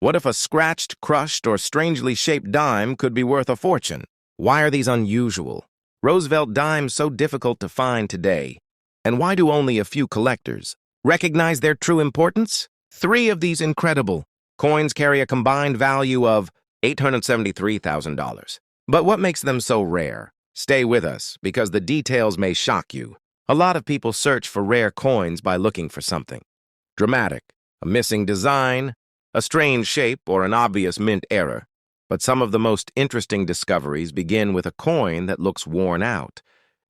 What if a scratched, crushed, or strangely shaped dime could be worth a fortune? Why are these unusual? Roosevelt dimes so difficult to find today? And why do only a few collectors recognize their true importance? 3 of these incredible coins carry a combined value of $873,000. But what makes them so rare? Stay with us, because the details may shock you. A lot of people search for rare coins by looking for something dramatic, a missing design, a strange shape, or an obvious mint error. But some of the most interesting discoveries begin with a coin that looks worn out,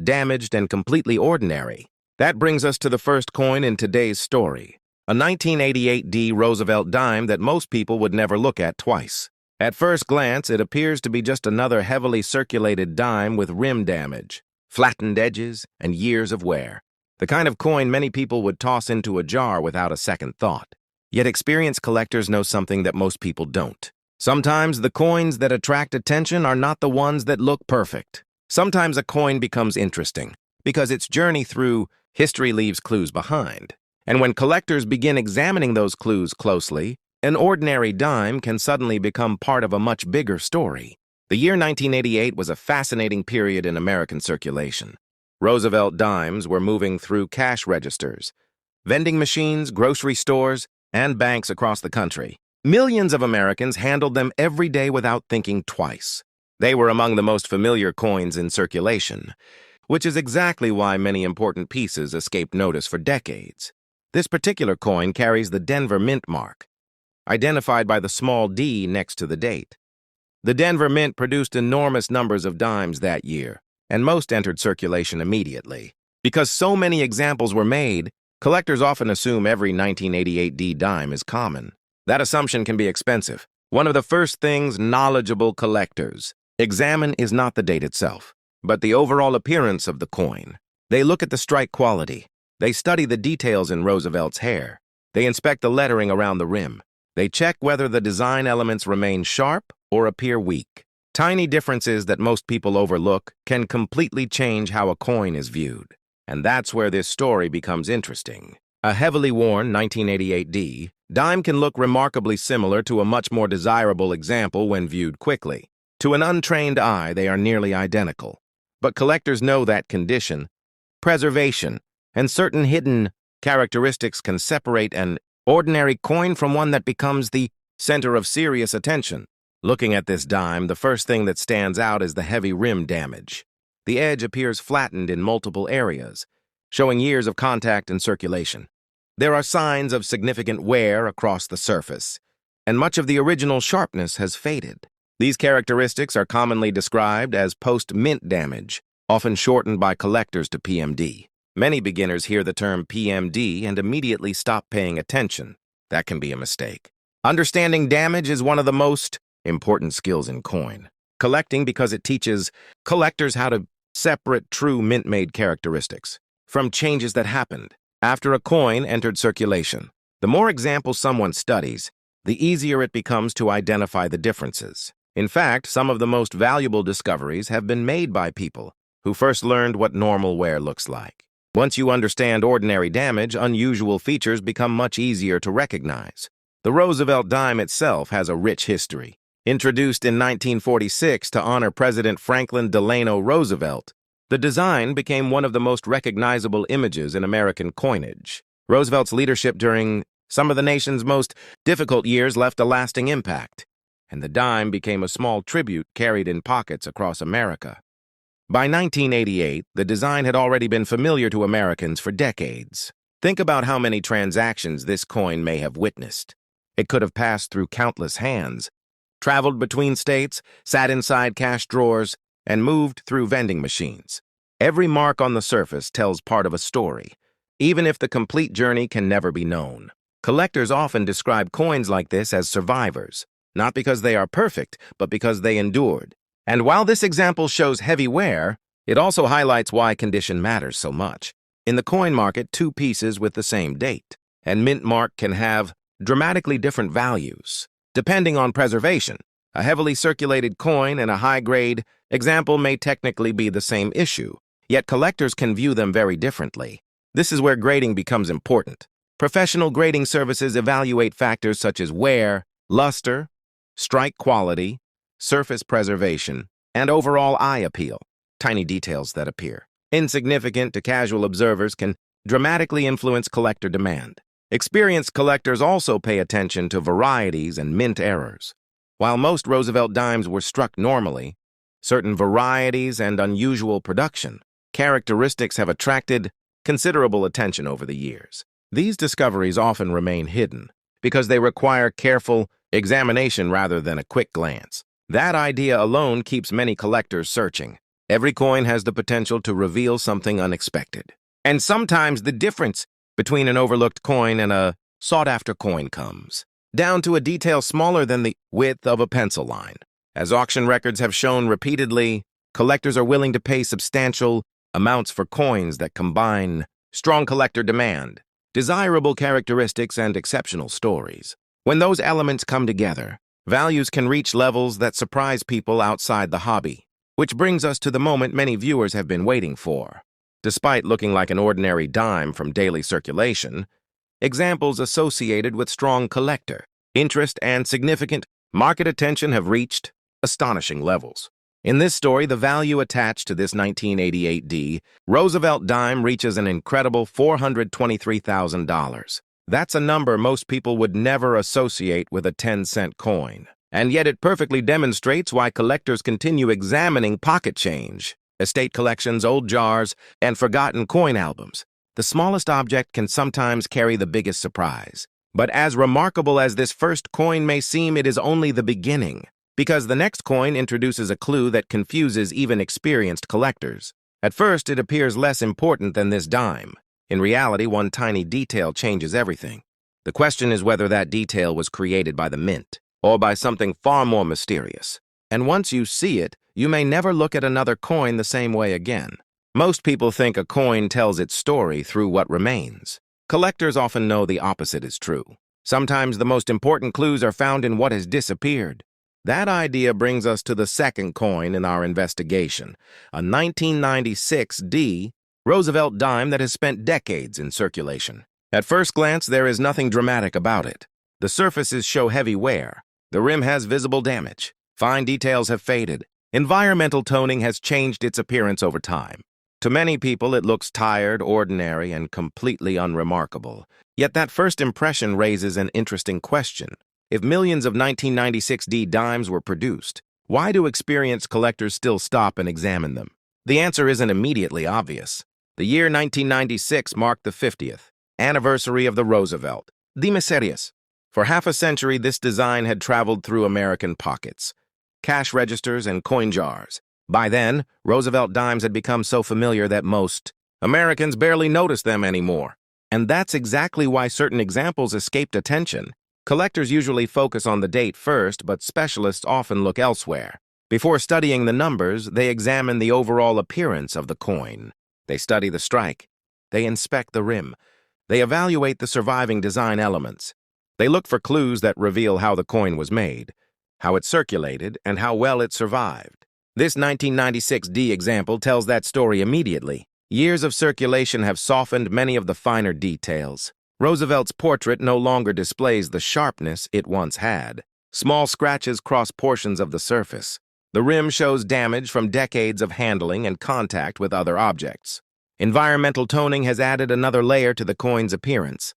damaged, and completely ordinary. That brings us to the first coin in today's story, a 1988 D Roosevelt dime that most people would never look at twice. At first glance, it appears to be just another heavily circulated dime with rim damage, flattened edges, and years of wear. The kind of coin many people would toss into a jar without a second thought. Yet experienced collectors know something that most people don't. Sometimes the coins that attract attention are not the ones that look perfect. Sometimes a coin becomes interesting because its journey through history leaves clues behind. And when collectors begin examining those clues closely, an ordinary dime can suddenly become part of a much bigger story. The year 1988 was a fascinating period in American circulation. Roosevelt dimes were moving through cash registers, vending machines, grocery stores, and banks across the country. Millions of Americans handled them every day without thinking twice. They were among the most familiar coins in circulation, which is exactly why many important pieces escaped notice for decades. This particular coin carries the Denver Mint mark, identified by the small d next to the date. The Denver Mint produced enormous numbers of dimes that year, and most entered circulation immediately. Because so many examples were made, collectors often assume every 1988 D dime is common. That assumption can be expensive. One of the first things knowledgeable collectors examine is not the date itself, but the overall appearance of the coin. They look at the strike quality. They study the details in Roosevelt's hair. They inspect the lettering around the rim. They check whether the design elements remain sharp or appear weak. Tiny differences that most people overlook can completely change how a coin is viewed. And that's where this story becomes interesting. A heavily worn 1988 D dime can look remarkably similar to a much more desirable example when viewed quickly. To an untrained eye, they are nearly identical. But collectors know that condition, preservation, and certain hidden characteristics can separate an ordinary coin from one that becomes the center of serious attention. Looking at this dime, the first thing that stands out is the heavy rim damage. The edge appears flattened in multiple areas, showing years of contact and circulation. There are signs of significant wear across the surface, and much of the original sharpness has faded. These characteristics are commonly described as post-mint damage, often shortened by collectors to PMD. Many beginners hear the term PMD and immediately stop paying attention. That can be a mistake. Understanding damage is one of the most important skills in coin collecting because it teaches collectors how to separate true mint-made characteristics from changes that happened after a coin entered circulation. The more examples someone studies, the easier it becomes to identify the differences. In fact, some of the most valuable discoveries have been made by people who first learned what normal wear looks like. Once you understand ordinary damage, unusual features become much easier to recognize. The Roosevelt dime itself has a rich history. Introduced in 1946 to honor President Franklin Delano Roosevelt, the design became one of the most recognizable images in American coinage. Roosevelt's leadership during some of the nation's most difficult years left a lasting impact, and the dime became a small tribute carried in pockets across America. By 1988, the design had already been familiar to Americans for decades. Think about how many transactions this coin may have witnessed. It could have passed through countless hands, traveled between states, sat inside cash drawers, and moved through vending machines. Every mark on the surface tells part of a story, even if the complete journey can never be known. Collectors often describe coins like this as survivors, not because they are perfect, but because they endured. And while this example shows heavy wear, it also highlights why condition matters so much. In the coin market, 2 pieces with the same date and mint mark can have dramatically different values, depending on preservation. A heavily circulated coin and a high-grade example may technically be the same issue, yet collectors can view them very differently. This is where grading becomes important. Professional grading services evaluate factors such as wear, luster, strike quality, surface preservation, and overall eye appeal. Tiny details that appear insignificant to casual observers can dramatically influence collector demand. Experienced collectors also pay attention to varieties and mint errors. While most Roosevelt dimes were struck normally, certain varieties and unusual production characteristics have attracted considerable attention over the years. These discoveries often remain hidden because they require careful examination rather than a quick glance. That idea alone keeps many collectors searching. Every coin has the potential to reveal something unexpected. And sometimes the difference between an overlooked coin and a sought-after coin comes down to a detail smaller than the width of a pencil line. As auction records have shown repeatedly, collectors are willing to pay substantial amounts for coins that combine strong collector demand, desirable characteristics, and exceptional stories. When those elements come together, values can reach levels that surprise people outside the hobby. Which brings us to the moment many viewers have been waiting for. Despite looking like an ordinary dime from daily circulation, examples associated with strong collector interest and significant market attention have reached astonishing levels. In this story, the value attached to this 1988 D Roosevelt dime reaches an incredible $423,000. That's a number most people would never associate with a 10-cent coin. And yet it perfectly demonstrates why collectors continue examining pocket change, estate collections, old jars, and forgotten coin albums. The smallest object can sometimes carry the biggest surprise. But as remarkable as this first coin may seem, it is only the beginning, because the next coin introduces a clue that confuses even experienced collectors. At first, it appears less important than this dime. In reality, one tiny detail changes everything. The question is whether that detail was created by the mint, or by something far more mysterious. And once you see it, you may never look at another coin the same way again. Most people think a coin tells its story through what remains. Collectors often know the opposite is true. Sometimes the most important clues are found in what has disappeared. That idea brings us to the second coin in our investigation, a 1996 D Roosevelt dime that has spent decades in circulation. At first glance, there is nothing dramatic about it. The surfaces show heavy wear. The rim has visible damage. Fine details have faded. Environmental toning has changed its appearance over time. To many people, it looks tired, ordinary, and completely unremarkable. Yet that first impression raises an interesting question. If millions of 1996 D dimes were produced, why do experienced collectors still stop and examine them? The answer isn't immediately obvious. The year 1996 marked the 50th anniversary of the Roosevelt Dime. For half a century, this design had traveled through American pockets, cash registers, and coin jars. By then, Roosevelt dimes had become so familiar that most Americans barely noticed them anymore. And that's exactly why certain examples escaped attention. Collectors usually focus on the date first, but specialists often look elsewhere. Before studying the numbers, they examine the overall appearance of the coin. They study the strike. They inspect the rim. They evaluate the surviving design elements. They look for clues that reveal how the coin was made, how it circulated, and how well it survived. This 1996 D example tells that story immediately. Years of circulation have softened many of the finer details. Roosevelt's portrait no longer displays the sharpness it once had. Small scratches cross portions of the surface. The rim shows damage from decades of handling and contact with other objects. Environmental toning has added another layer to the coin's appearance,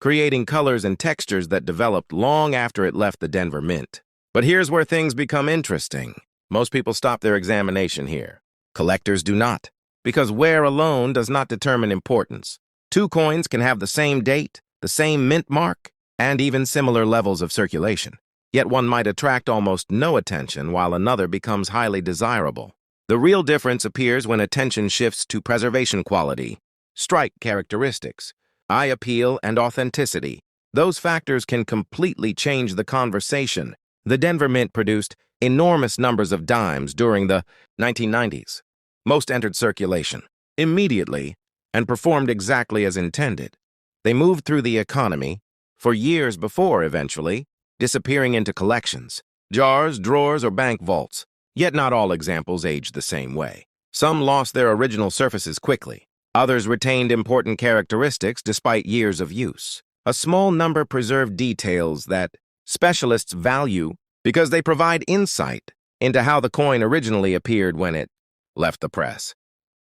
creating colors and textures that developed long after it left the Denver Mint. But here's where things become interesting. Most people stop their examination here. Collectors do not, because wear alone does not determine importance. Two coins can have the same date, the same mint mark, and even similar levels of circulation. Yet one might attract almost no attention while another becomes highly desirable. The real difference appears when attention shifts to preservation quality, strike characteristics, eye appeal, and authenticity. Those factors can completely change the conversation. The Denver Mint produced enormous numbers of dimes during the 1990s. Most entered circulation immediately and performed exactly as intended. They moved through the economy for years before, eventually, disappearing into collections, jars, drawers, or bank vaults. Yet not all examples aged the same way. Some lost their original surfaces quickly. Others retained important characteristics despite years of use. A small number preserved details that specialists value because they provide insight into how the coin originally appeared when it left the press.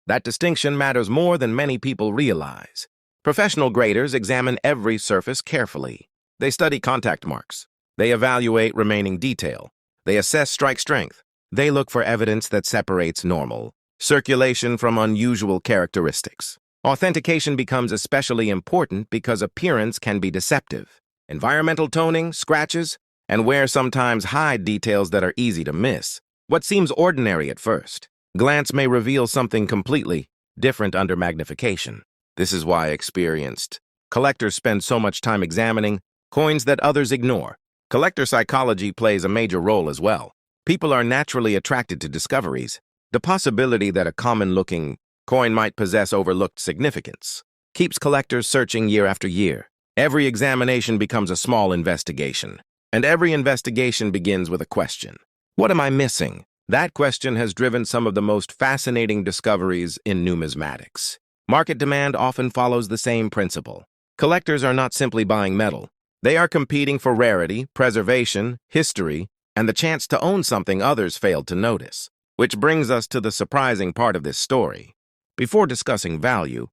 That distinction matters more than many people realize. Professional graders examine every surface carefully. They study contact marks. They evaluate remaining detail. They assess strike strength. They look for evidence that separates normal circulation from unusual characteristics. Authentication becomes especially important because appearance can be deceptive. Environmental toning, scratches, and wear sometimes hide details that are easy to miss. What seems ordinary at first glance may reveal something completely different under magnification. This is why experienced collectors spend so much time examining coins that others ignore. Collector psychology plays a major role as well. People are naturally attracted to discoveries. The possibility that a common-looking coin might possess overlooked significance keeps collectors searching year after year. Every examination becomes a small investigation, and every investigation begins with a question. What am I missing? That question has driven some of the most fascinating discoveries in numismatics. Market demand often follows the same principle. Collectors are not simply buying metal. They are competing for rarity, preservation, history, and the chance to own something others failed to notice. Which brings us to the surprising part of this story. Before discussing value,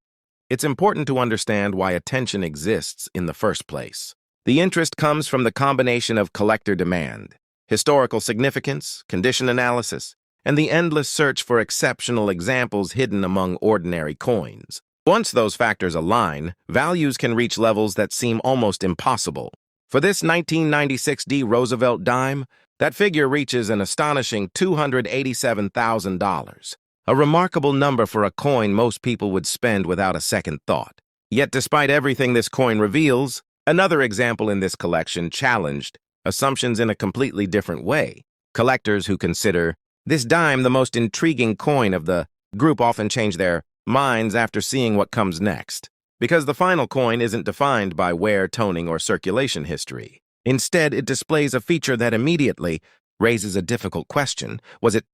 it's important to understand why attention exists in the first place. The interest comes from the combination of collector demand, historical significance, condition analysis, and the endless search for exceptional examples hidden among ordinary coins. Once those factors align, values can reach levels that seem almost impossible. For this 1996 Roosevelt Dime, that figure reaches an astonishing $287,000, a remarkable number for a coin most people would spend without a second thought. Yet despite everything this coin reveals, another example in this collection challenged assumptions in a completely different way. Collectors who consider this dime the most intriguing coin of the group often change their minds after seeing what comes next, because the final coin isn't defined by wear, toning, or circulation history. Instead, it displays a feature that immediately raises a difficult question. Was it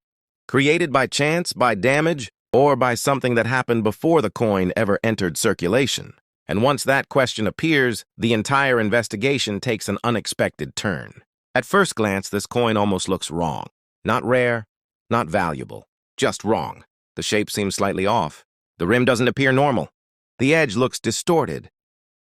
created by chance, by damage, or by something that happened before the coin ever entered circulation? And once that question appears, the entire investigation takes an unexpected turn. At first glance, this coin almost looks wrong. Not rare, not valuable, just wrong. The shape seems slightly off. The rim doesn't appear normal. The edge looks distorted,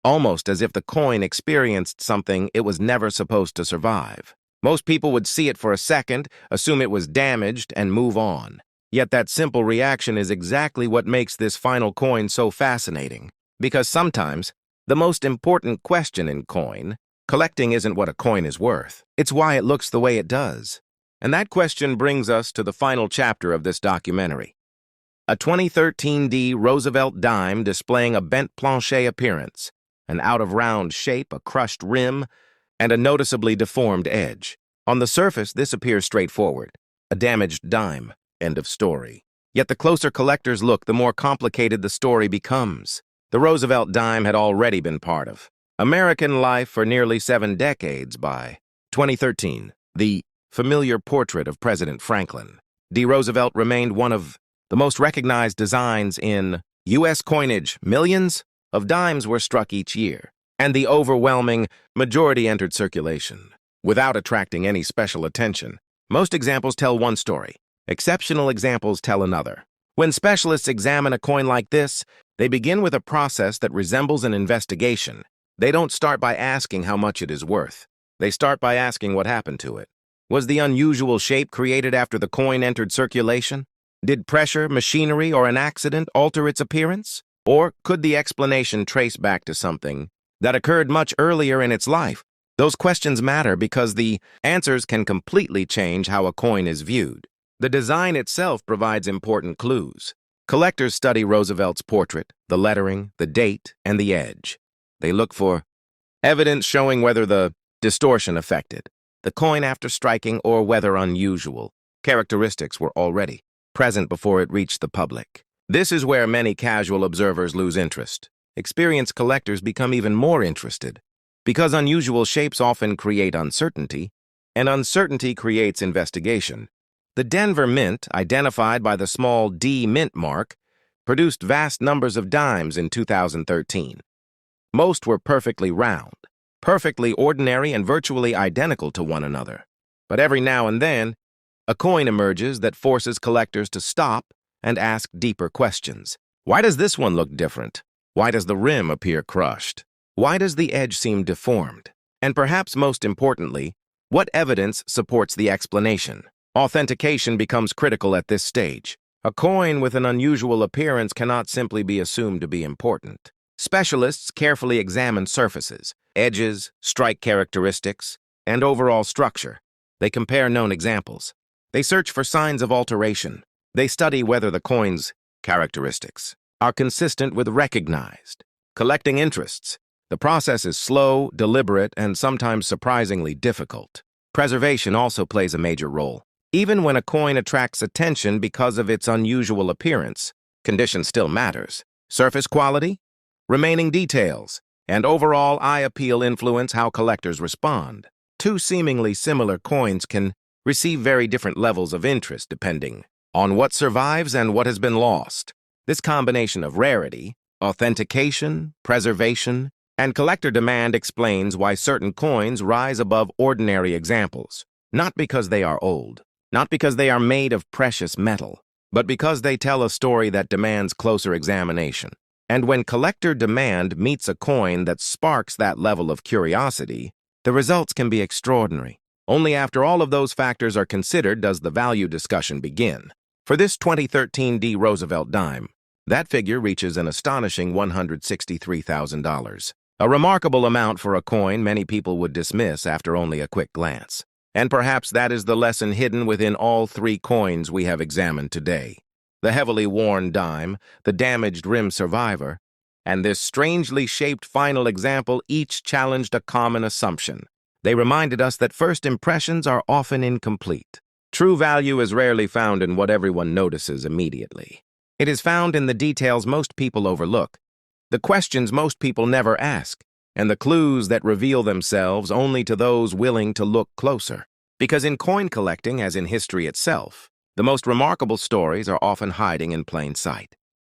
almost as if the coin experienced something it was never supposed to survive. Most people would see it for a second, assume it was damaged, and move on. Yet that simple reaction is exactly what makes this final coin so fascinating. Because sometimes, the most important question in coin collecting isn't what a coin is worth. It's why it looks the way it does. And that question brings us to the final chapter of this documentary. A 2013 Roosevelt Dime displaying a bent plancher appearance, an out-of-round shape, a crushed rim, and a noticeably deformed edge. On the surface, this appears straightforward. A damaged dime. End of story. Yet the closer collectors look, the more complicated the story becomes. The Roosevelt Dime had already been part of American life for nearly 7 decades by 2013. The familiar portrait of President Franklin D. Roosevelt remained one of the most recognized designs in U.S. coinage. Millions of dimes were struck each year, and the overwhelming majority entered circulation without attracting any special attention. Most examples tell one story. Exceptional examples tell another. When specialists examine a coin like this, they begin with a process that resembles an investigation. They don't start by asking how much it is worth. They start by asking what happened to it. Was the unusual shape created after the coin entered circulation? Did pressure, machinery, or an accident alter its appearance? Or could the explanation trace back to something that occurred much earlier in its life? Those questions matter because the answers can completely change how a coin is viewed. The design itself provides important clues. Collectors study Roosevelt's portrait, the lettering, the date, and the edge. They look for evidence showing whether the distortion affected the coin after striking or whether unusual characteristics were already present before it reached the public. This is where many casual observers lose interest. Experienced collectors become even more interested because unusual shapes often create uncertainty, and uncertainty creates investigation. The Denver Mint, identified by the small D mint mark, produced vast numbers of dimes in 2013. Most were perfectly round, perfectly ordinary and virtually identical to one another. But every now and then, a coin emerges that forces collectors to stop and ask deeper questions. Why does this one look different? Why does the rim appear crushed? Why does the edge seem deformed? And perhaps most importantly, what evidence supports the explanation? Authentication becomes critical at this stage. A coin with an unusual appearance cannot simply be assumed to be important. Specialists carefully examine surfaces, edges, strike characteristics, and overall structure. They compare known examples. They search for signs of alteration. They study whether the coin's characteristics are consistent with recognized collecting interests. The process is slow, deliberate, and sometimes surprisingly difficult. Preservation also plays a major role. Even when a coin attracts attention because of its unusual appearance, condition still matters. Surface quality, remaining details, and overall eye appeal influence how collectors respond. Two seemingly similar coins can receive very different levels of interest depending on what survives and what has been lost. This combination of rarity, authentication, preservation, and collector demand explains why certain coins rise above ordinary examples, not because they are old, not because they are made of precious metal, but because they tell a story that demands closer examination. And when collector demand meets a coin that sparks that level of curiosity, the results can be extraordinary. Only after all of those factors are considered does the value discussion begin. For this 2013 Roosevelt Dime, that figure reaches an astonishing $163,000. A remarkable amount for a coin many people would dismiss after only a quick glance. And perhaps that is the lesson hidden within all three coins we have examined today. The heavily worn dime, the damaged rim survivor, and this strangely shaped final example each challenged a common assumption. They reminded us that first impressions are often incomplete. True value is rarely found in what everyone notices immediately. It is found in the details most people overlook, the questions most people never ask, and the clues that reveal themselves only to those willing to look closer. Because in coin collecting, as in history itself, the most remarkable stories are often hiding in plain sight.